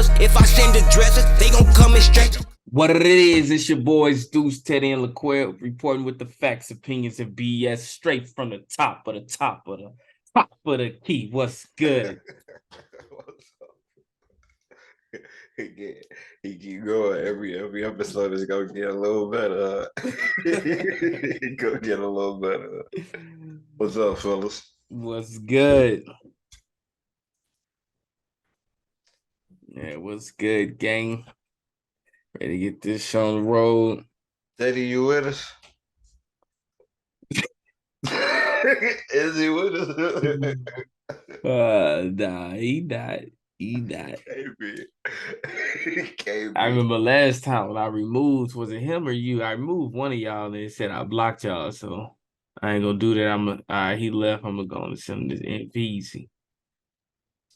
rappers. If I send the dressers, they gon' come in straight. What it is, it's your boys Deuce, Teddy, and LaQuelle reporting with the facts, opinions, and BS straight from the top of the key. What's good? He keep going. Every episode is gonna get a little better. He gonna get a little better. What's up, fellas? What's good? Yeah, what's good, gang? Ready to get this show on the road. Teddy, you with us? Is he with us? Nah, he died. I I remember last time when I removed, was it him or you? I removed one of y'all and it said I blocked y'all, so I ain't gonna do that. He left. I'm gonna go and send him this NPC.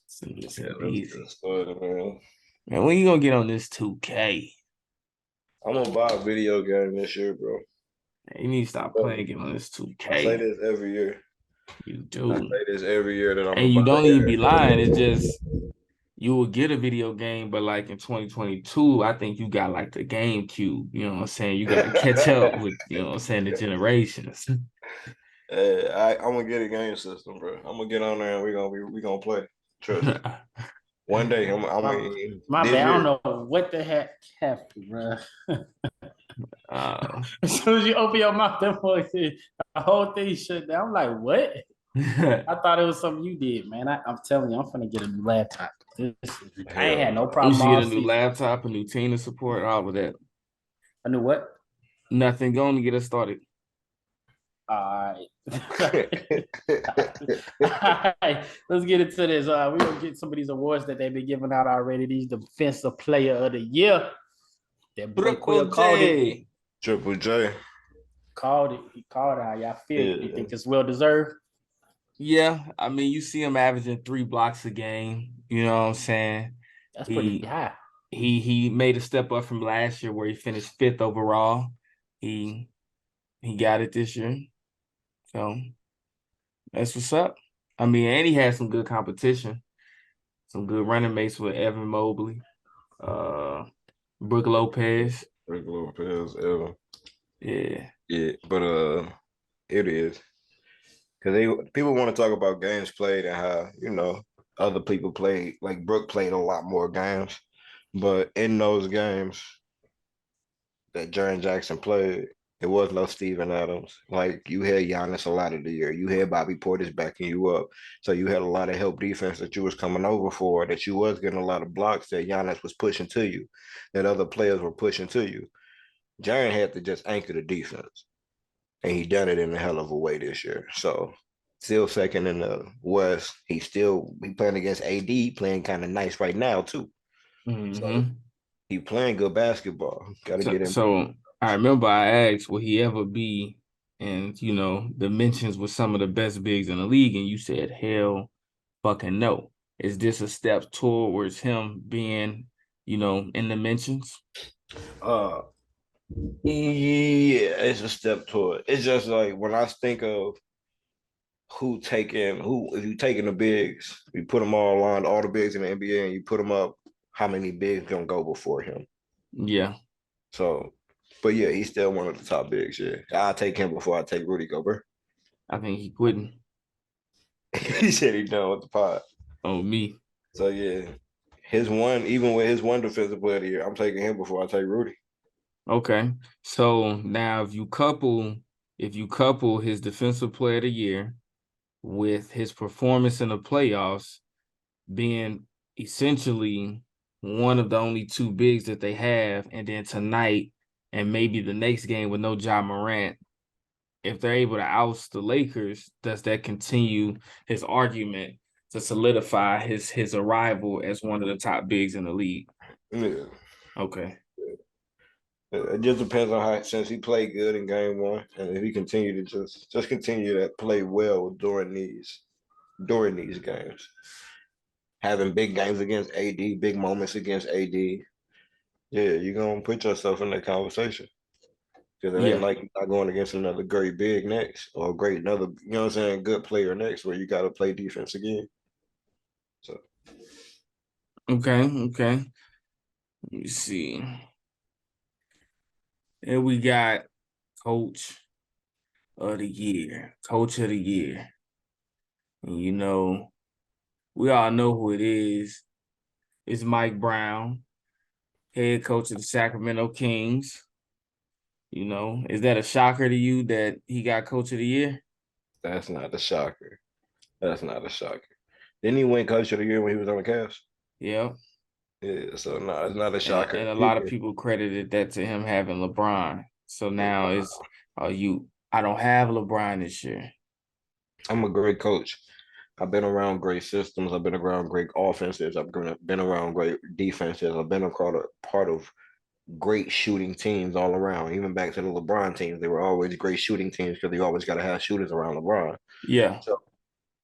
Send him this NPC. Man, when you gonna get on this 2K? I'm gonna buy a video game this year, bro. Man, you need to stop playing get on this 2K. I say this every year. You do. I say this every year that I'm. And you don't even be lying. It's just you will get a video game, but like in 2022, I think you got like the GameCube. You know what I'm saying? You got to catch up with, you know what I'm saying, the generations. I'm gonna get a game system, bro. I'm gonna get on there and we gonna play. Trust me. One day, my bad. I don't know what the heck happened, bro. As soon as you open your mouth, the whole thing shut down. I'm like, what? I thought it was something you did, man. I'm telling you, I'm finna get a new laptop. I ain't had no problem. You should get a new laptop, a new team to support, all of that. A new what? Nothing. Going to get us started. All right. Let's get into this. We're gonna get some of these awards that they've been giving out already. These defensive player of the year. That boy Quill called it. Triple J. Called it. He called it. How y'all feel? Yeah. You think it's well deserved? Yeah. I mean, you see him averaging 3 blocks a game. You know what I'm saying? That's pretty high. He made a step up from last year where he finished 5th overall. He got it this year. So that's what's up. I mean, and he had some good competition, some good running mates with Evan Mobley, Brook Lopez. Evan. Yeah. Yeah, but it is. Because people want to talk about games played and how, other people played, like Brook played a lot more games. But in those games that Jaren Jackson played, it was no Steven Adams. Like, you had Giannis a lot of the year. You had Bobby Portis backing you up. So you had a lot of help defense that you was coming over for, that you was getting a lot of blocks that Giannis was pushing to you, that other players were pushing to you. Jaren had to just anchor the defense. And he done it in a hell of a way this year. So still second in the West. He playing against AD, playing kind of nice right now too. Mm-hmm. So he playing good basketball. Got to get him. So I remember I asked, will he ever be in, the mentions with some of the best bigs in the league? And you said, hell fucking no. Is this a step towards him being, in the mentions? Yeah, it's a step toward. It's just like when I think of if you taking the bigs, you put them all on, all the bigs in the NBA, and you put them up, how many bigs gonna go before him? Yeah. So, but yeah, he's still one of the top bigs. Yeah, I'll take him before I take Rudy Gobert. I think he quitting. He said he's done with the pod. Oh, me. So yeah, even with his one defensive player of the year, I'm taking him before I take Rudy. Okay. So now if you couple his defensive player of the year with his performance in the playoffs being essentially one of the only 2 bigs that they have, and then tonight and maybe the next game with no Ja Morant, if they're able to oust the Lakers, does that continue his argument to solidify his arrival as one of the top bigs in the league? Yeah. Okay. It just depends on since he played good in game 1, and if he continue to just continue to play well during these games, having big games against AD, big moments against AD, yeah, you're gonna put yourself in that conversation. Because it ain't like you're not going against another great big next or another, good player next where you got to play defense again. So Okay. Let me see. And we got Coach of the Year. Coach of the Year. And we all know who it is. It's Mike Brown, head coach of the Sacramento Kings. Is that a shocker to you that he got Coach of the Year? That's not a shocker. Didn't he win Coach of the Year when he was on the Cavs? Yeah. Yeah, so no, it's not a shocker. And a lot of people credited that to him having LeBron. So now I don't have LeBron this year. I'm a great coach. I've been around great systems. I've been around great offenses. I've been around great defenses. I've been a part of great shooting teams all around. Even back to the LeBron teams, they were always great shooting teams because they always got to have shooters around LeBron. Yeah. So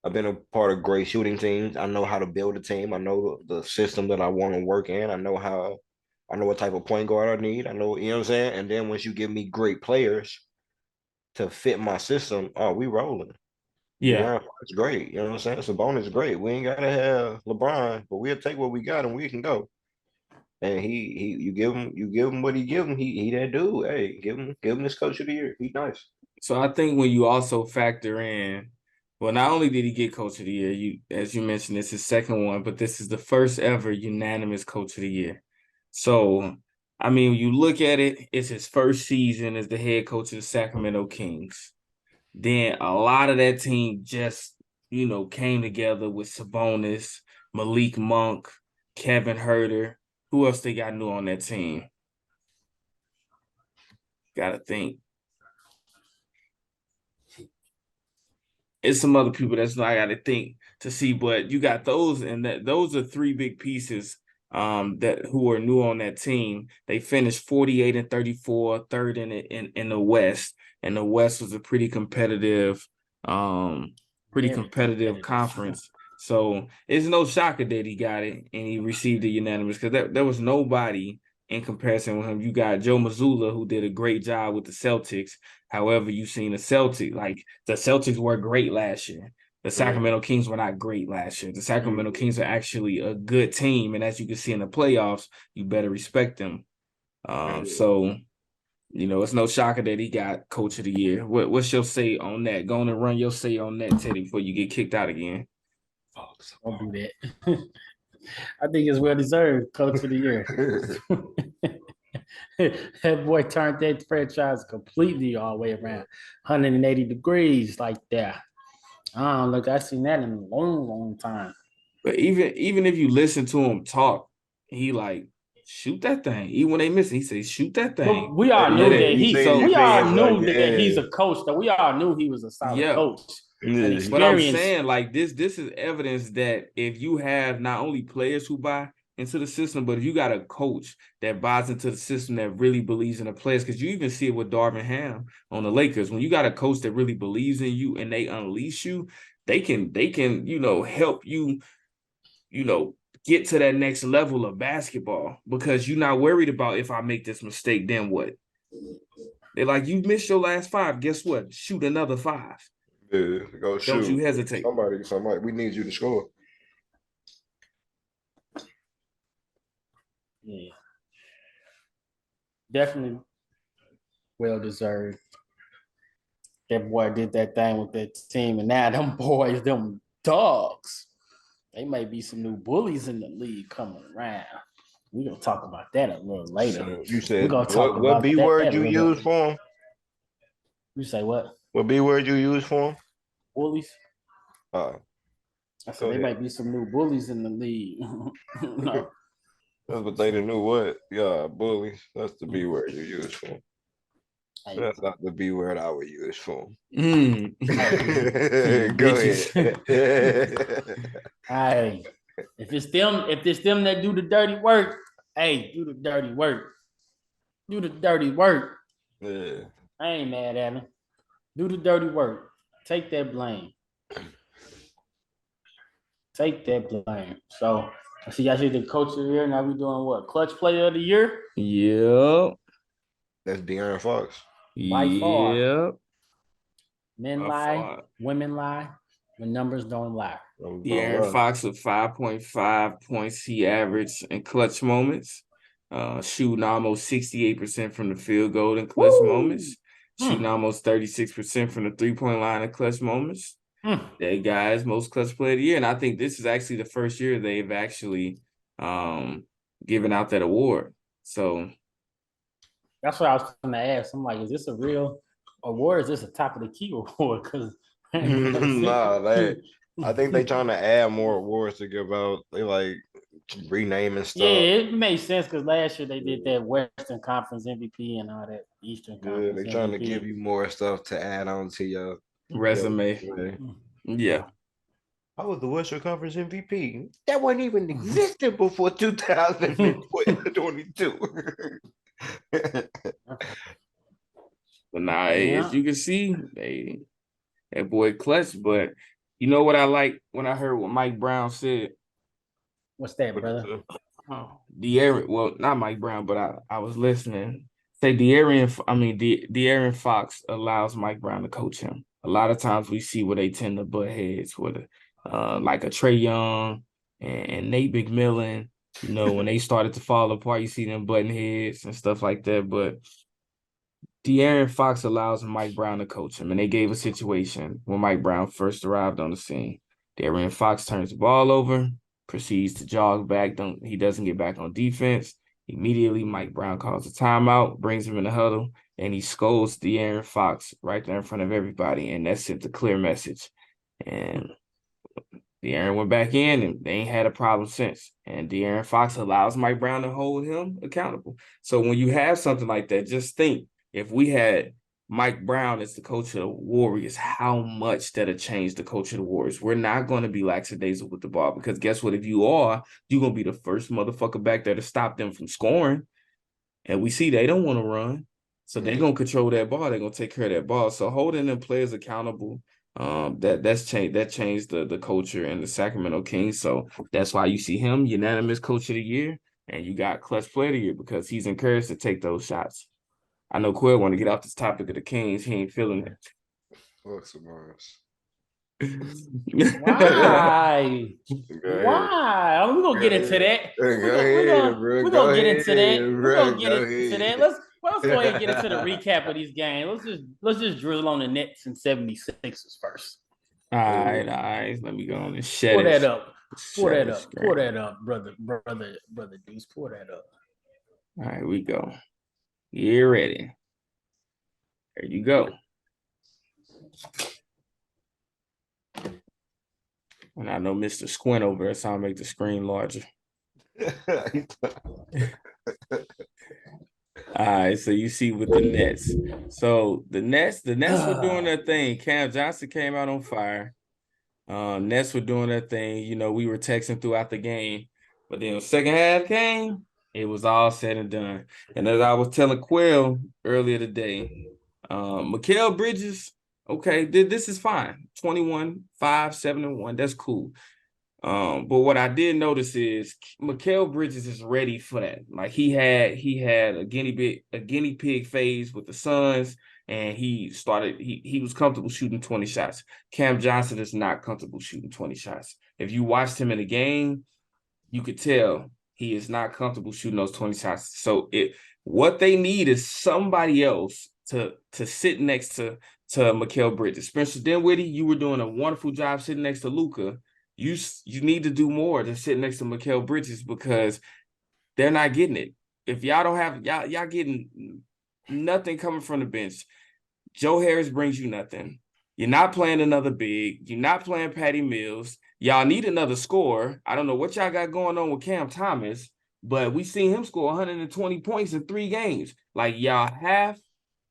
I've been a part of great shooting teams. I know how to build a team. I know the system that I want to work in. I know what type of point guard I need. I know, you know what I'm saying? And then once you give me great players to fit my system, we rolling. Yeah. It's great. You know what I'm saying? Sabonis is great. We ain't gotta have LeBron, but we'll take what we got and we can go. And you give him what he give him. He that dude. Hey, give him this Coach of the Year. He's nice. So I think when you also factor in, well, not only did he get Coach of the Year, as you mentioned, it's his second one, but this is the first ever unanimous Coach of the Year. So, I mean, when you look at it, it's his first season as the head coach of the Sacramento Kings. Then a lot of that team just, came together with Sabonis, Malik Monk, Kevin Huerter. Who else they got new on that team? Gotta think. It's some other people that's I got to think to see, but you got those, and those are three big pieces who are new on that team. They finished 48-34, third in the West, and the West was a pretty competitive conference. So it's no shocker that he got it and he received the unanimous, because there was nobody in comparison with him. You got Joe Mazzulla, who did a great job with the Celtics. However, you've seen the Celtics were great last year. The Sacramento Kings were not great last year. The Sacramento Kings are actually a good team, and as you can see in the playoffs, you better respect them. So, it's no shocker that he got Coach of the Year. What's your say on that? Go on and run your say on that, Teddy, before you get kicked out again. Don't do that. I think it's well deserved, Coach of the Year. That boy turned that franchise completely all the way around, 180 degrees like that. I've seen that in a long, long time. But even if you listen to him talk, he like, shoot that thing. Even when they miss it, he says, shoot that thing. But we all knew that he's a coach. Though we all knew he was a solid coach. But I'm saying, like, this is evidence that if you have not only players who buy into the system, but if you got a coach that buys into the system, that really believes in the players, because you even see it with Darvin Ham on the Lakers. When you got a coach that really believes in you and they unleash you, they can help you, get to that next level of basketball, because you're not worried about, if I make this mistake, then what? They're like, you missed your last 5. Guess what? Shoot another 5. Yeah, go shoot. Don't you hesitate. Somebody, we need you to score. Yeah. Definitely well deserved. That boy did that thing with that team, and now them boys, them dogs, they may be some new bullies in the league coming around. We're gonna talk about that a little later. So you said what B word you use for him? You say what? What B word you use for him? Bullies. I said they might be some new bullies in the league. No. That's what they knew. What? Yeah, bullies. That's the B word you use for him. Hey. That's not the B word I would use for him. Go ahead. Hey, if it's them that do the dirty work, hey, do the dirty work. Do the dirty work. Yeah. I ain't mad at them. Do the dirty work. Take that blame. Take that blame. So I see y'all see the coach of the year. Now we doing what? Clutch player of the year? Yep. That's De'Aaron Fox. By far. Yep. Men lie, women lie. The numbers don't lie. De'Aaron Fox with 5.5 points he averaged in clutch moments. Shooting almost 68% from the field goal in clutch moments. Shooting almost 36% from the three-point line in clutch moments. That guy's most clutch player of the year. And I think this is actually the first year they've actually given out that award. So that's what I was going to ask. I'm like, is this a real award? Or is this a top of the key award? Because I think they trying to add more awards to give out. They like renaming stuff. Yeah, it makes sense because last year they did that Western Conference MVP and all that Eastern Conference. Yeah, they're trying to give you more stuff to add on to your resume. Yeah. I was the Western Conference MVP. That wasn't even existent before 2022. But now, as you can see, that boy clutch. But you know what I like when I heard what Mike Brown said? What's that, brother? De'Aaron, well, not Mike Brown, but I was listening. Say De'Aaron Fox allows Mike Brown to coach him. A lot of times we see where they tend to butt heads with like a Trae Young and Nate McMillan. You know, when they started to fall apart, you see them butting heads and stuff like that. But De'Aaron Fox allows Mike Brown to coach him, and they gave a situation when Mike Brown first arrived on the scene. De'Aaron Fox turns the ball over, proceeds to jog back. He doesn't get back on defense. Immediately, Mike Brown calls a timeout, brings him in the huddle, and he scolds De'Aaron Fox right there in front of everybody, and that sent a clear message. And De'Aaron went back in, and they ain't had a problem since. And De'Aaron Fox allows Mike Brown to hold him accountable. So when you have something like that, just think, if we had Mike Brown as the coach of the Warriors, how much that'll change the coach of the Warriors. We're not going to be lackadaisical with the ball because guess what? If you are, you're going to be the first motherfucker back there to stop them from scoring. And we see they don't want to run. So they're going to control that ball. They're going to take care of that ball. So holding them players accountable, that changed the culture in the Sacramento Kings. So that's why you see him unanimous coach of the year, and you got clutch player of the year because he's encouraged to take those shots. I know Quill want to get off this topic of the Kings. He ain't feeling it. Fuck Sabonis. Why? Why? We're gonna get into that. We're gonna get into that. We're gonna get into that. Let's go ahead and get into the recap of these games. Let's just drill on the Nets and 76ers first. All right. Let me go on and shut Pull it. that up. Pull that up, brother Deuce. Pull that up. All right, we go. You're ready. There you go. And I know Mr. Squint over there, so I'll make the screen larger. All right, so you see with the Nets. So the Nets were doing their thing. Cam Johnson came out on fire. Nets were doing their thing. You know, we were texting throughout the game. But then the second half came, it was all said and done. And as I was telling Quail earlier today, Mikal Bridges, okay, this is fine. 21, 5, 7, and 1. That's cool. But what I did notice is Mikal Bridges is ready for that. Like he had a guinea pig phase with the Suns, and he was comfortable shooting 20 shots. Cam Johnson is not comfortable shooting 20 shots. If you watched him in the game, you could tell he is not comfortable shooting those 20 shots. So what they need is somebody else to sit next to Mikal Bridges. Spencer Dinwiddie, you were doing a wonderful job sitting next to Luka. You need to do more than sit next to Mikal Bridges because they're not getting it. If y'all don't have y'all getting nothing coming from the bench. Joe Harris brings you nothing. You're not playing another big. You're not playing Patty Mills. Y'all need another scorer. I don't know what y'all got going on with Cam Thomas, but we seen him score 120 points in 3 games. Like, y'all have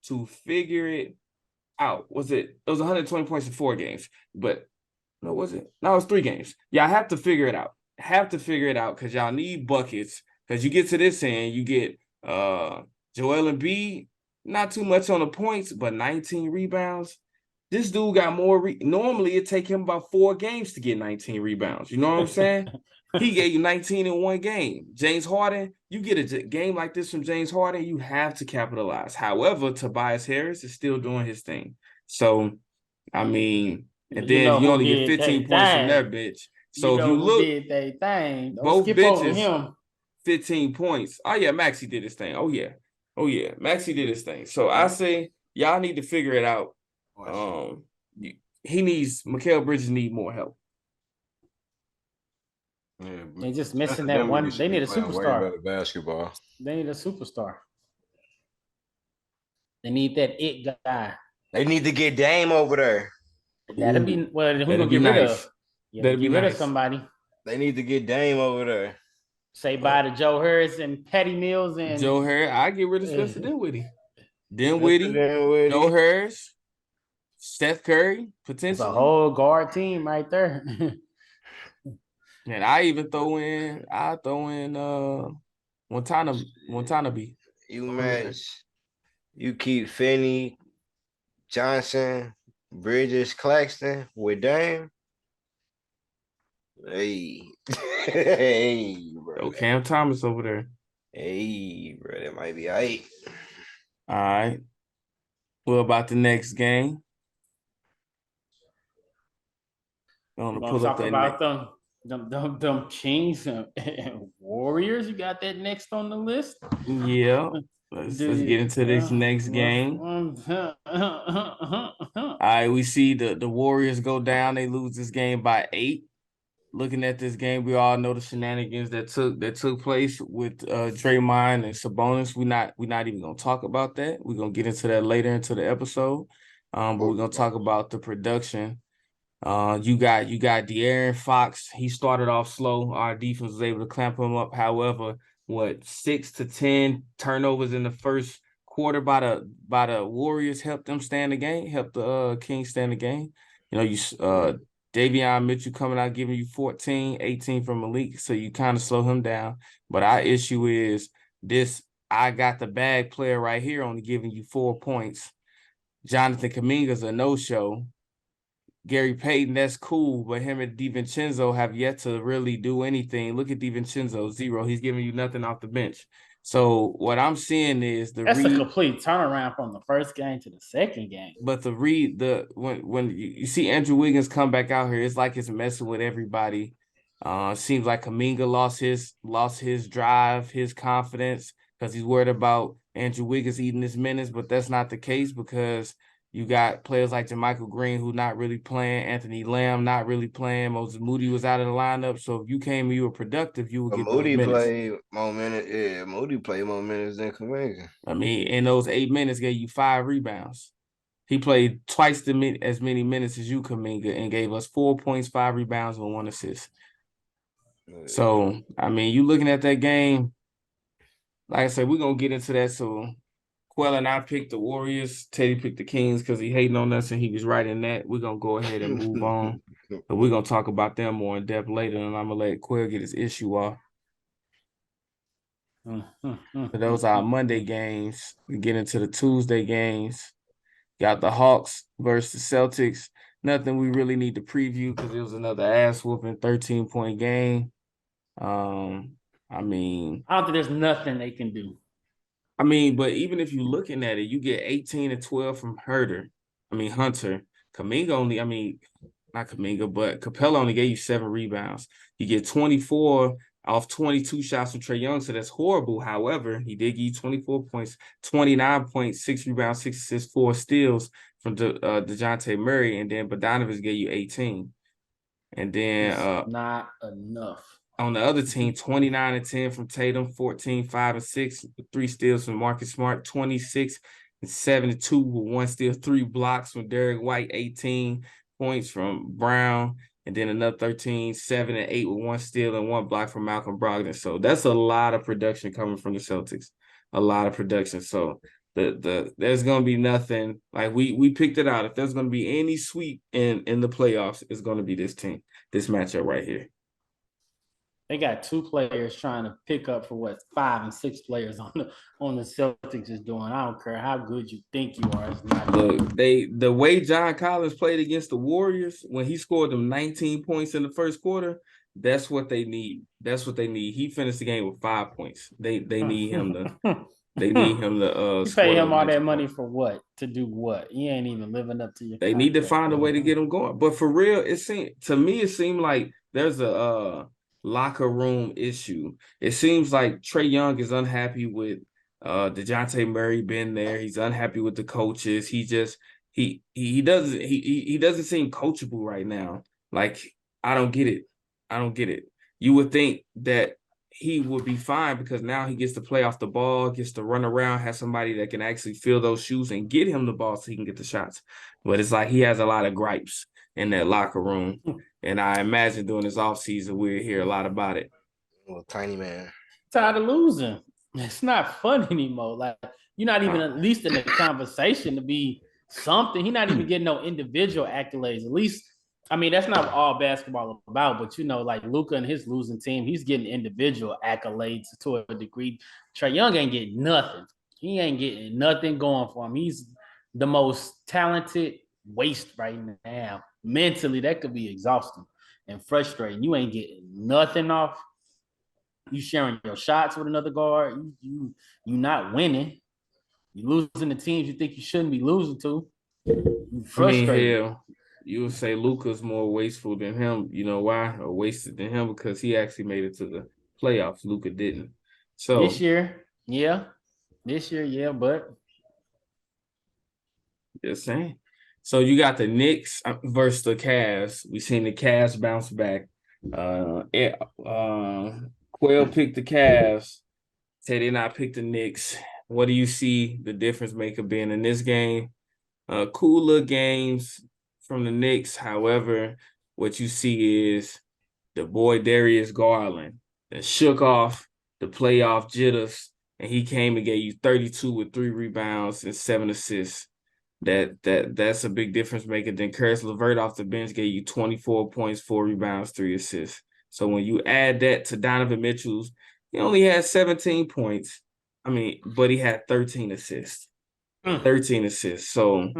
to figure it out. It was 120 points in 4 games, but no, was it? No, it was 3 games. Y'all have to figure it out. Because y'all need buckets. Because you get to this end, you get Joel Embiid, not too much on the points, but 19 rebounds. This dude got more. Normally, it take him about 4 games to get 19 rebounds. You know what I'm saying? He gave you 19 in 1 game. James Harden, you get a game like this from James Harden, you have to capitalize. However, Tobias Harris is still doing his thing. So, I mean, And You then know you who only get did 15 they points from that thing. bitch. You So if know you who look, did they thing. Don't both skip over bitches, him. 15 points. Oh, yeah, Maxey did his thing. Oh, yeah. Maxey did his thing. So I say y'all need to figure it out. Mikal Bridges need more help. Yeah, They just missing that Denver one. used to They be need a playing way superstar. better basketball. They need a superstar. They need that it guy. They need to get Dame over there. That'll be who That'd gonna be get rid nice. of? Yeah, That'd be get rid of nice. somebody. They need to get Dame over there. Say bye to Joe Harris and Patty Mills and Joe Harris. I get rid of Spencer Dinwiddie, Joe Dinwiddie. Harris, Steph Curry, it's a potentially. whole guard team right there. And I even throw in Watanabe. You you keep Finney, Johnson, Bridges, Claxton with Dame. Hey, hey, bro. Oh, Cam Thomas over there. Hey, bro, that might be 8. All right. What about the next game? I'm We're gonna pull up talk that about them Kings and Warriors. You got that next on the list? Yeah. Let's get into this next game. All right, we see the Warriors go down. They lose this game by 8. Looking at this game, we all know the shenanigans that took place with Draymond and Sabonis. We're not even gonna talk about that. We're gonna get into that later into the episode. But we're gonna talk about the production. You got De'Aaron Fox. He started off slow. Our defense was able to clamp him up. However, 6 to 10 turnovers in the first quarter by the Warriors helped them stand the game. Helped the Kings stand the game. You know, Davion Mitchell coming out giving you 14, 18 from Malik, so you kind of slow him down. But our issue is this: I got the bag player right here only giving you 4 points. Jonathan Kuminga's a no-show. Gary Payton, that's cool, but him and DiVincenzo have yet to really do anything. Look at DiVincenzo, 0. He's giving you nothing off the bench. So what I'm seeing is that's a complete turnaround from the first game to the second game. But when you see Andrew Wiggins come back out here, it's like it's messing with everybody. Seems like Kuminga lost his drive, his confidence, because he's worried about Andrew Wiggins eating his minutes, but that's not the case because you got players like JaMychal Green who not really playing, Anthony Lamb not really playing, Moses Moody was out of the lineup. So if you came and you were productive, you would get Moody those minutes. played more minutes. Yeah, Moody played more minutes than Kuminga. I mean, in those 8 minutes, gave you 5 rebounds. He played twice as many minutes as you, Kuminga, and gave us 4 points, 5 rebounds, and 1 assist. So, I mean, you looking at that game, like I said, we're going to get into that. So, Quell and I picked the Warriors. Teddy picked the Kings because he hating on us, and he was right in that. We're going to go ahead and move on. But we're going to talk about them more in depth later, and I'm going to let Quell get his issue off. So those are our Monday games. We get into the Tuesday games. Got the Hawks versus the Celtics. Nothing we really need to preview because it was another ass-whooping 13-point game. I mean, I don't think there's nothing they can do. I mean, but even if you're looking at it, you get 18 and 12 from Hunter. Kuminga not Kuminga, but Capella only gave you 7 rebounds. You get 24 off 22 shots from Trae Young, so that's horrible. However, he did give you 24 points, 29 points, 6 rebounds, 6 assists, 4 steals from DeJounte Murray, and then Bogdanovich gave you 18. And then not enough. On the other team, 29 and 10 from Tatum, 14, 5 and 6, 3 steals from Marcus Smart, 26 and 7 and 2 with 1 steal, 3 blocks from Derek White, 18 points from Brown, and then another 13, 7 and 8 with 1 steal and 1 block from Malcolm Brogdon. So that's a lot of production coming from the Celtics. A lot of production. So there's gonna be nothing like we picked it out. If there's gonna be any sweep in the playoffs, it's gonna be this team, this matchup right here. They got 2 players trying to pick up for what 5 and 6 players on the Celtics is doing. I don't care how good you think you are. It's not Look, the way John Collins played against the Warriors when he scored them 19 points in the first quarter, that's what they need. That's what they need. He finished the game with 5 points. They need him to They need him to You score pay those him all magic that money points. for what? To do what? He ain't even living up to your They need to contract, find a way bro. to get him going. But for real, it seemed like there's a locker room issue. It seems like Trae Young is unhappy with DeJounte Murray being there. He's unhappy with the coaches. He doesn't seem coachable right now. Like, I don't get it. I don't get it. You would think that he would be fine because now he gets to play off the ball, gets to run around, have somebody that can actually fill those shoes and get him the ball so he can get the shots. But it's like he has a lot of gripes in that locker room. And I imagine during this offseason, we'll hear a lot about it. Little tiny man. Tired of losing. It's not fun anymore. Like, you're not even at least in the conversation to be something. He's not even getting no individual accolades. At least, I mean, that's not all basketball about, but like Luka and his losing team, he's getting individual accolades to a degree. Trae Young ain't getting nothing. He ain't getting nothing going for him. He's the most talented waste right now. Mentally, that could be exhausting and frustrating. You ain't getting nothing off. You sharing your shots with another guard. You not winning. You losing the teams you think you shouldn't be losing to. You frustrated. Hell, you would say Luka's more wasteful than him. You know why? Or wasted than him because he actually made it to the playoffs. Luka didn't. So this year, yeah. This year, yeah, but just saying. So you got the Knicks versus the Cavs. We seen the Cavs bounce back. Quail picked the Cavs. Teddy and I picked the Knicks. What do you see the difference maker being in this game? Cooler games from the Knicks. However, what you see is the boy Darius Garland that shook off the playoff jitters, and he came and gave you 32 with 3 rebounds and 7 assists. That's a big difference maker. Then Karis LeVert off the bench gave you 24 points, 4 rebounds, 3 assists. So when you add that to Donovan Mitchell's, he only had 17 points. But he had 13 assists. 13 assists. So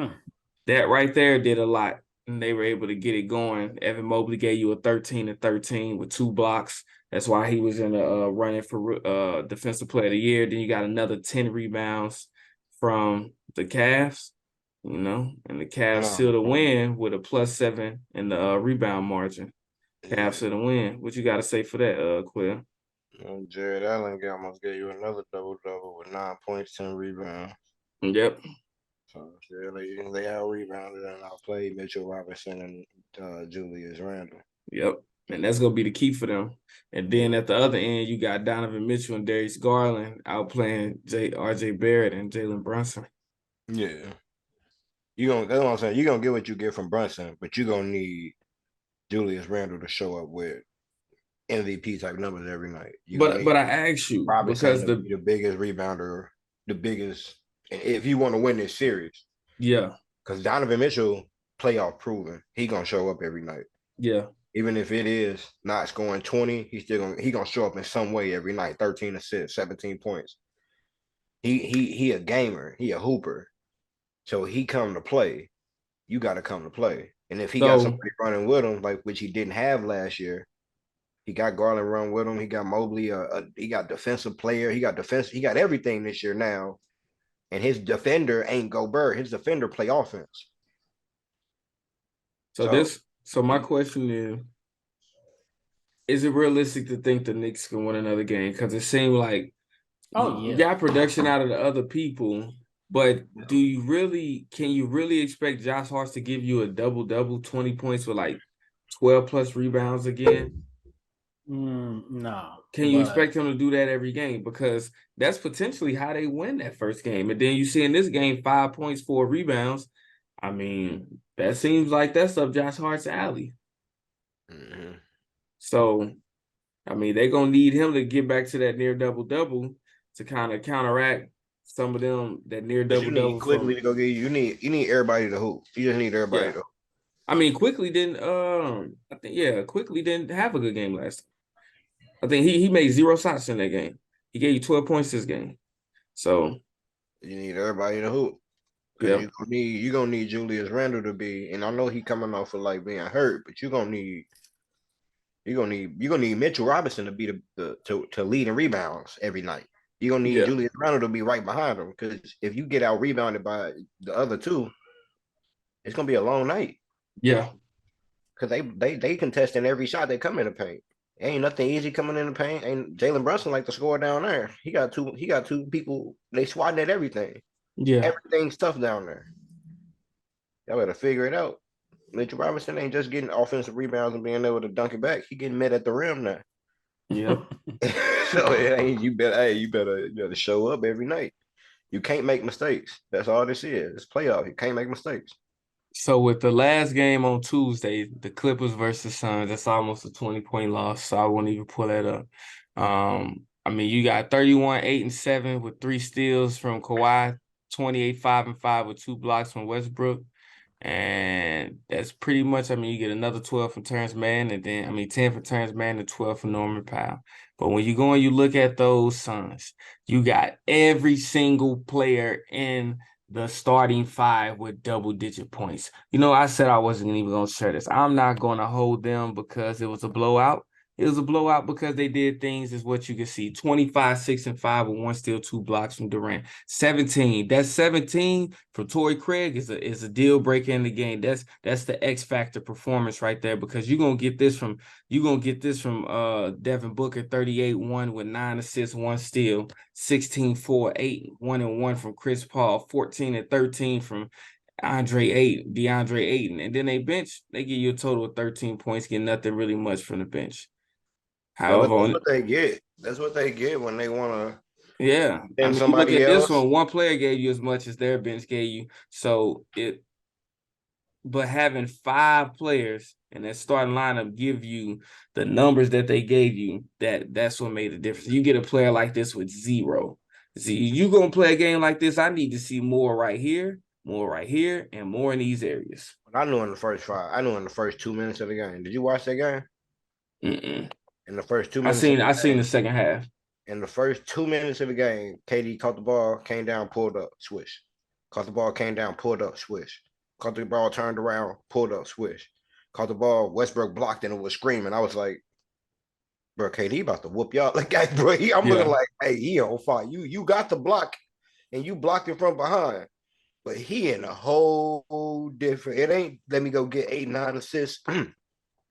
that right there did a lot. And they were able to get it going. Evan Mobley gave you a 13 and 13 with 2 blocks. That's why he was in the running for Defensive Player of the Year. Then you got another 10 rebounds from the Cavs. And the Cavs sealed a win with a +7 in the rebound margin. Cavs sealed a win. What you got to say for that, Quill? Jared Allen almost gave you another double-double with 9 points, 10 rebounds. Yep. So they out-rebounded and outplayed Mitchell Robinson and Julius Randle. Yep. And that's going to be the key for them. And then at the other end, you got Donovan Mitchell and Darius Garland outplaying R.J. Barrett and Jalen Brunson. Yeah. That's what I'm saying. You're going to get what you get from Brunson, but you're going to need Julius Randle to show up with MVP type numbers every night. But I ask you, Robinson because the biggest rebounder, the biggest, if you want to win this series. Yeah. Because Donovan Mitchell, playoff proven, he going to show up every night. Yeah. Even if it is not scoring 20, he gonna show up in some way every night. 13 assists, 17 points. He a gamer. He a hooper. So he come to play. You got to come to play. And if he got somebody running with him, like which he didn't have last year, he got Garland run with him. He got Mobley. He got defensive player. He got defense. He got everything this year now. And his defender ain't Gobert. His defender play offense. So my question is it realistic to think the Knicks can win another game? Because it seemed like you got production out of the other people, but can you really expect Josh Hart to give you a double-double, 20 points with like 12 plus rebounds again? No. Can you expect him to do that every game? Because that's potentially how they win that first game. And then you see in this game 5 points, 4 rebounds. That seems like that's up Josh Hart's alley. Mm-hmm. So, they're going to need him to get back to that near double-double to kind of counteract some of them, that near double-double. You need quickly to go get you need everybody to hoop. You just need everybody to hoop. Quickly didn't Quickly didn't have a good game last time. I think he made 0 shots in that game. He gave you 12 points this game. So you need everybody to hoop. Yeah. You're gonna need Julius Randle to be, and I know he coming off of like being hurt, but you're gonna need Mitchell Robinson to be to lead in rebounds every night. You're gonna need Yeah. Julius Randle to be right behind him because if you get out rebounded by the other two, it's gonna be a long night. Yeah. Because they contesting every shot they come in the paint. Ain't nothing easy coming in the paint. Ain't Jalen Brunson like to score down there. He got two people, they swatting at everything. Yeah. Everything's tough down there. Y'all better figure it out. Mitchell Robinson ain't just getting offensive rebounds and being able to dunk it back. He getting met at the rim now. Yeah. So it ain't you better show up every night. You can't make mistakes. That's all this is. It's playoff. You can't make mistakes. So with the last game on Tuesday, the Clippers versus Suns, that's almost a 20-point loss. So I won't even pull that up. I mean, you got 31, 8, and 7 with 3 steals from Kawhi, 28, 5, and 5 with 2 blocks from Westbrook. And that's pretty much, I mean, you get another 12 from Terrence Mann, and then, 10 for Terrence Mann and 12 for Norman Powell. But when you go and you look at those Suns, you got every single player in the starting 5 with double-digit points. You know, I said I wasn't even going to share this. I'm not going to hold them because it was a blowout. It was a blowout because they did things, is what you can see. 25, 6, and 5 with 1 steal, 2 blocks from Durant. 17. That 17 from Torrey Craig is a deal breaker in the game. That's the X factor performance right there, because you're gonna get this from Devin Booker, 38, 1 with 9 assists, 1 steal, 16, 4, 8, 1 and 1 from Chris Paul, 14 and 13 from DeAndre Ayton. And then they give you a total of 13 points, get nothing really much from the bench. But that's what they get. That's what they get when they want to. Yeah. And you look at else. This one player gave you as much as their bench gave you. But having 5 players and that starting lineup give you the numbers that they gave you, that's what made the difference. You get a player like this with 0. See, you gonna play a game like this, I need to see more right here, and more in these areas. I knew in the first 5. I knew in the first 2 minutes of the game. Did you watch that game? Mm-mm. In the first 2 minutes, I seen the second half. In the first 2 minutes of the game, KD caught the ball, came down, pulled up, swish. Caught the ball, came down, pulled up, swish. Caught the ball, turned around, pulled up, swish. Caught the ball, Westbrook blocked and it was screaming. I was like, bro, KD about to whoop y'all. Like, bro, I'm looking like, hey, he on fire. You got the block and you blocked it from behind. But he in a whole different. It ain't let me go get 8, 9 assists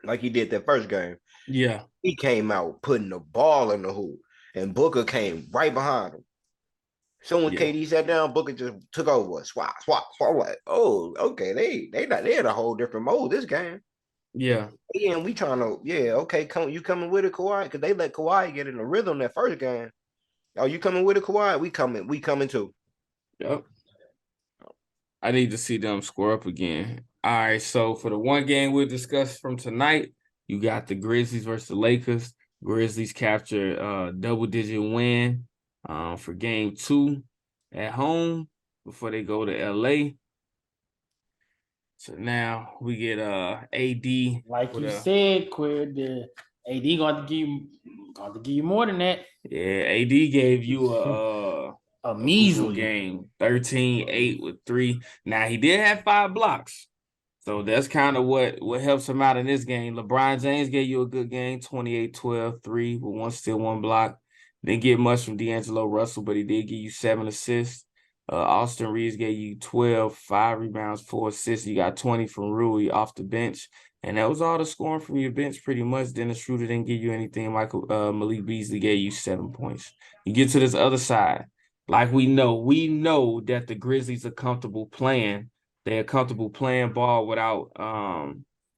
like he did that first game. Yeah. He came out putting the ball in the hoop, and Booker came right behind him. So when KD sat down, Booker just took over. Swap. I'm like, oh, okay, they in a whole different mode this game. Yeah. And we trying to, okay, you coming with it, Kawhi? Because they let Kawhi get in the rhythm that first game. Oh, you coming with it, Kawhi? We coming too. Yep. I need to see them score up again. All right, so for the one game we'll discuss from tonight, you got the Grizzlies versus the Lakers. Grizzlies capture a double-digit win for game 2 at home before they go to LA. So now we get AD. Like you said, Quid, the AD going to give you more than that. Yeah, AD gave you a measly game, 13, 8 with 3. Now he did have 5 blocks. So that's kind of what helps him out in this game. LeBron James gave you a good game, 28, 12, 3 with 1 steal, 1 block. Didn't get much from D'Angelo Russell, but he did give you 7 assists. Austin Reeves gave you 12, 5 rebounds, 4 assists. You got 20 from Rui off the bench. And that was all the scoring from your bench pretty much. Dennis Schroeder didn't give you anything. Malik Beasley gave you 7 points. You get to this other side. Like we know that the Grizzlies are comfortable playing. They're comfortable playing ball without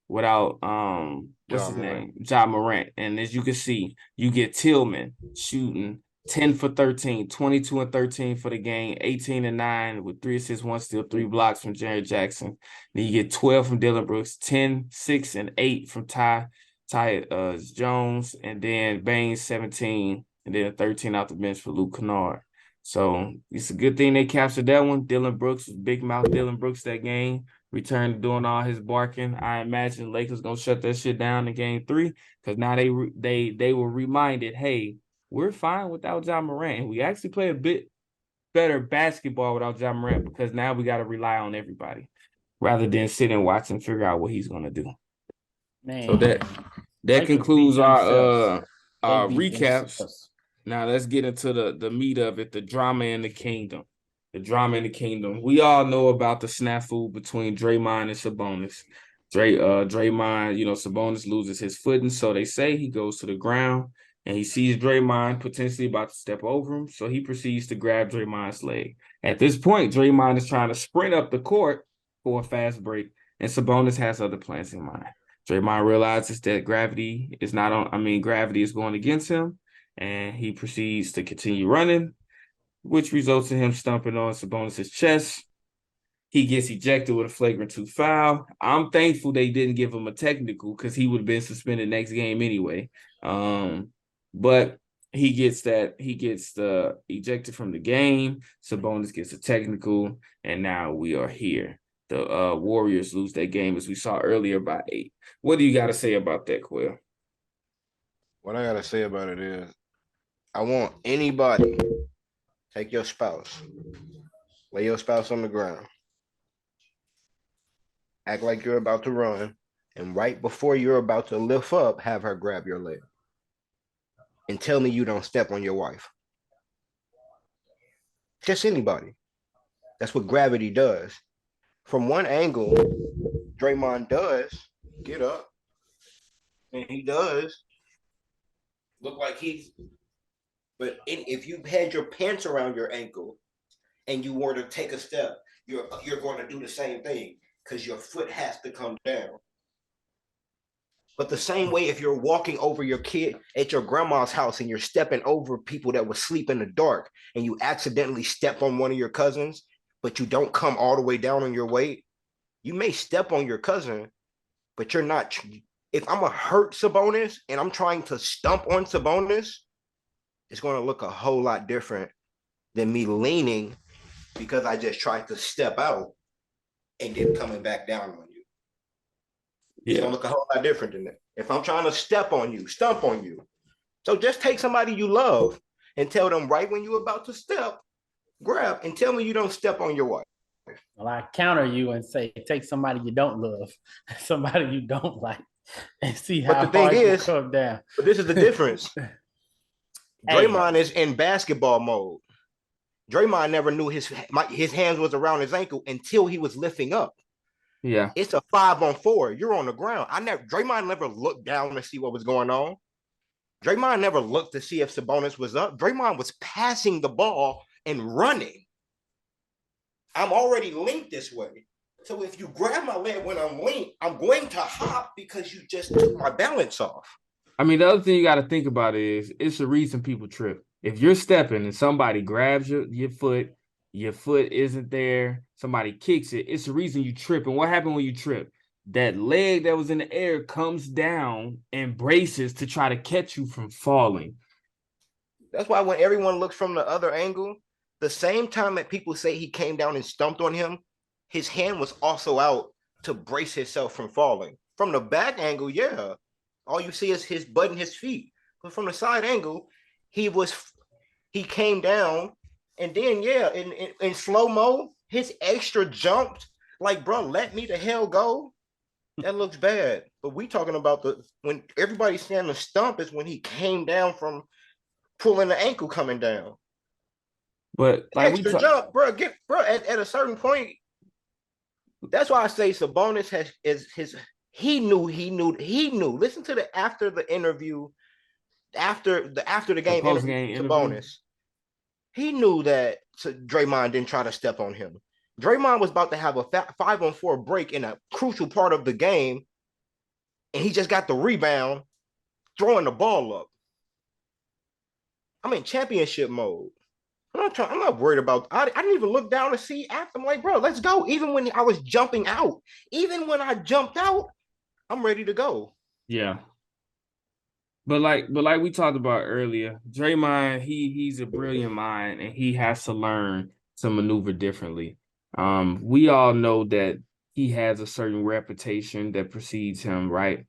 what's his name? Ja Morant. And as you can see, you get Tillman shooting 10 for 13, 22 and 13 for the game, 18 and 9 with 3 assists, 1 steal, 3 blocks from Jared Jackson. Then you get 12 from Dillon Brooks, 10, 6, and 8 from Ty Jones, and then Baines 17, and then 13 out the bench for Luke Kennard. So it's a good thing they captured that one. Dillon Brooks, big mouth Dillon Brooks that game, returned to doing all his barking. I imagine Lakers gonna shut that shit down in game 3 because now they were reminded, hey, we're fine without Ja Morant. And we actually play a bit better basketball without Ja Morant because now we got to rely on everybody rather than sit and watch and figure out what he's gonna do. Man, so that concludes our recaps. Now let's get into the meat of it, the drama in the kingdom. The drama in the kingdom. We all know about the snafu between Draymond and Sabonis. Draymond, Sabonis loses his footing, so they say he goes to the ground and he sees Draymond potentially about to step over him, so he proceeds to grab Draymond's leg. At this point, Draymond is trying to sprint up the court for a fast break, and Sabonis has other plans in mind. Draymond realizes that gravity is going against him, and he proceeds to continue running, which results in him stumping on Sabonis' chest. He gets ejected with a flagrant 2 foul. I'm thankful they didn't give him a technical because he would have been suspended next game anyway. But he gets ejected from the game. Sabonis gets a technical, and now we are here. The Warriors lose that game, as we saw earlier, by 8. What do you got to say about that, Quill? What I got to say about it is, I want anybody, take your spouse, lay your spouse on the ground, act like you're about to run, and right before you're about to lift up, have her grab your leg. And tell me you don't step on your wife. Just anybody. That's what gravity does. From one angle, Draymond does get up, and he does look like he's. But if you had your pants around your ankle and you were to take a step, you're going to do the same thing because your foot has to come down. But the same way, if you're walking over your kid at your grandma's house and you're stepping over people that were asleep in the dark and you accidentally step on one of your cousins, but you don't come all the way down on your weight, you may step on your cousin, but you're not. If I'm a hurt Sabonis and I'm trying to stump on Sabonis, it's going to look a whole lot different than me leaning because I just tried to step out and then coming back down on you. It's going to look a whole lot different than that. If I'm trying to step on you, stump on you. So just take somebody you love and tell them right when you're about to step, grab, and tell me you don't step on your wife. Well, I counter you and say, take somebody you don't love, somebody you don't like, and see how hard you come down. But this is the difference. Draymond is in basketball mode. Draymond never knew his hands was around his ankle until he was lifting up. Yeah. It's a 5-on-4. You're on the ground. Draymond never looked down to see what was going on. Draymond never looked to see if Sabonis was up. Draymond was passing the ball and running. I'm already linked this way. So if you grab my leg when I'm linked, I'm going to hop because you just took my balance off. I mean, the other thing you got to think about is it's the reason people trip. If you're stepping and somebody grabs your foot isn't there, somebody kicks it, it's the reason you trip. And what happened when you trip? That leg that was in the air comes down and braces to try to catch you from falling. That's why when everyone looks from the other angle, the same time that people say he came down and stumped on him, his hand was also out to brace himself from falling. From the back angle, yeah, all you see is his butt and his feet. But from the side angle, he came down, and then in slow-mo, his extra jumped. Like, bro, let me the hell go. That looks bad. But we talking about when everybody's saying the stump is when he came down from pulling the ankle coming down. But like extra jump, bro. At a certain point. That's why I say Sabonis he knew. Listen to after the interview, after the game interview, Sabonis. He knew that Draymond didn't try to step on him. Draymond was about to have a 5-on-4 break in a crucial part of the game, and he just got the rebound, throwing the ball up. I'm in championship mode. I'm not worried about. I didn't even look down to see after. I'm like, bro, let's go. Even when I was jumping out, even when I jumped out, I'm ready to go. Yeah. But like we talked about earlier, Draymond, he's a brilliant mind, and he has to learn to maneuver differently. We all know that he has a certain reputation that precedes him, right?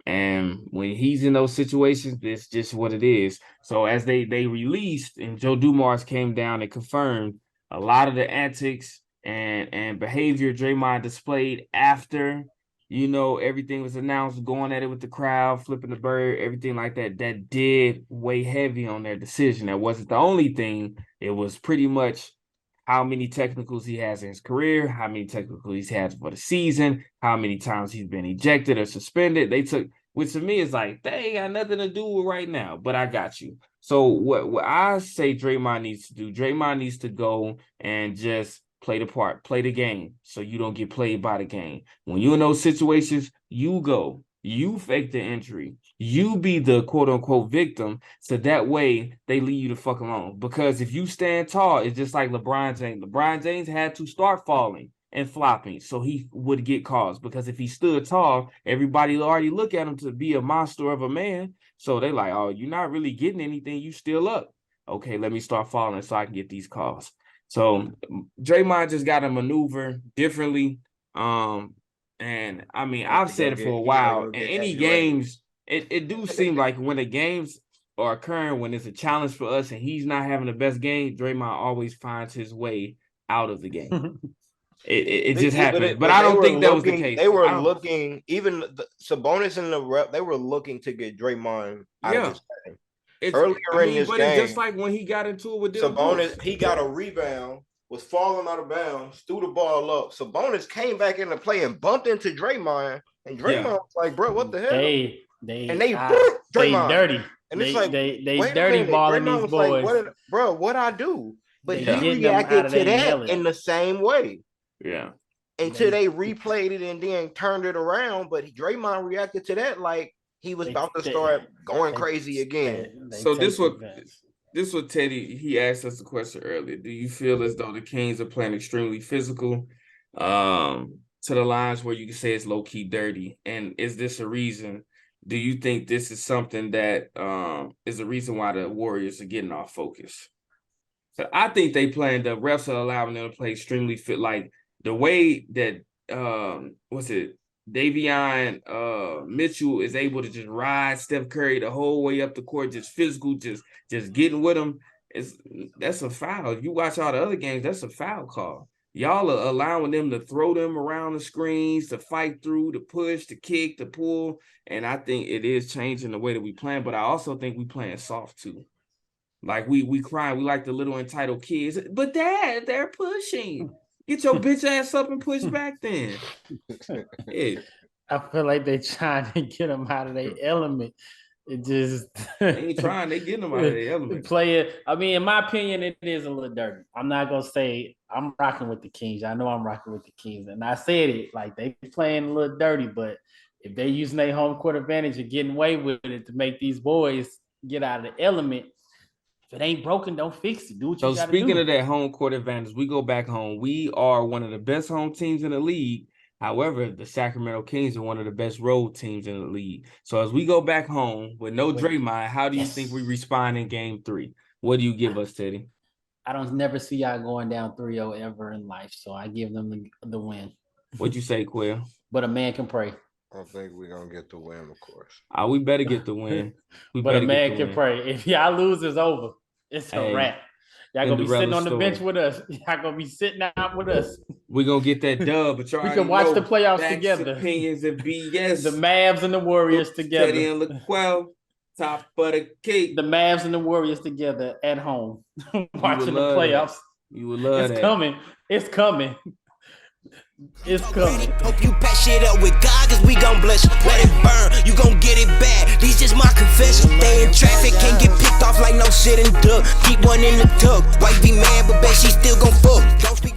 And when he's in those situations, it's just what it is. So as they released and Joe Dumars came down and confirmed a lot of the antics and behavior Draymond displayed after, everything was announced, going at it with the crowd, flipping the bird, everything like that. That did weigh heavy on their decision. That wasn't the only thing. It was pretty much how many technicals he has in his career, how many technicals he's had for the season, how many times he's been ejected or suspended. They took, which to me is like, they ain't got nothing to do with right now, but I got you. So what I say Draymond needs to do, Draymond needs to go and just play the part, play the game, so you don't get played by the game. When you're in those situations, you go. You fake the injury. You be the quote-unquote victim, so that way they leave you the fuck alone. Because if you stand tall, it's just like LeBron James. LeBron James had to start falling and flopping so he would get calls. Because if he stood tall, everybody already look at him to be a monster of a man. So they like, oh, you're not really getting anything. You still up. Okay, let me start falling so I can get these calls. So Draymond just got to maneuver differently. And I mean, I've said it for a while. In any games, it do seem like when the games are occurring, when it's a challenge for us and he's not having the best game, Draymond always finds his way out of the game. It just happens. But I don't think that was the case. They were looking, even Sabonis and the rep, they were looking to get Draymond out of this game. Earlier in this game, it's just like when he got into it with Sabonis, he got a rebound, was falling out of bounds, threw the ball up. Sabonis came back into play and bumped into Draymond, and Draymond was like, "Bro, what the hell?" They Draymond dirty, and it's like they dirty balling these boys. Like, bro, what I do? But he reacted to that in the same way. Yeah. Until they replayed it and then turned it around, but Draymond reacted to that like he was about to start going crazy again. So this was Teddy. He asked us a question earlier. Do you feel as though the Kings are playing extremely physical, to the lines where you can say it's low key dirty? And is this a reason? Do you think this is something that is a reason why the Warriors are getting off focus? So I think the refs are allowing them to play extremely fit, like the way that Davion Mitchell is able to just ride Steph Curry the whole way up the court, just physical, just getting with him. That's a foul. If you watch all the other games, that's a foul call. Y'all are allowing them to throw them around the screens, to fight through, to push, to kick, to pull. And I think it is changing the way that we play, but I also think we playing soft too. Like we crying, we like the little entitled kids. But Dad, they're pushing. Get your bitch ass up and push back then. Yeah. I feel like they trying to get them out of their element. It just they ain't trying, they getting them out of their element. Play it. I mean, in my opinion, it is a little dirty. I'm not gonna say I'm rocking with the Kings. I know I'm rocking with the Kings. And I said it, like they playing a little dirty, but if they using their home court advantage and getting away with it to make these boys get out of the element, if it ain't broken, don't fix it. Do what you gotta do. So speaking of that home court advantage, we go back home. We are one of the best home teams in the league. However, the Sacramento Kings are one of the best road teams in the league. So as we go back home with no Draymond, how do you think we respond in game 3? What do you give us, Teddy? I don't never see y'all going down 3-0 ever in life. So I give them the win. What'd you say, Quill? But a man can pray. I think we're going to get the win, of course. We better get the win. But a man can pray. If y'all lose, it's over. It's a wrap. Y'all going to be sitting on the bench with us. Y'all going to be sitting out with us. We're going to get that dub. But we can watch the playoffs together. Opinions and BS. The Mavs and the Warriors together. Teddy and LaQuell, top of the cake. The Mavs and the Warriors together at home. Watching the playoffs. You would love that. It's coming. It's coming. Hope you patch shit up with God, cause we gon' bless you. Let it burn, you gon' get it back. These just my confession. Stay in traffic, can't get picked off like no shit and duck. Keep one in the tuck. Wife be mad, but bet she still gon' fuck. Don't speak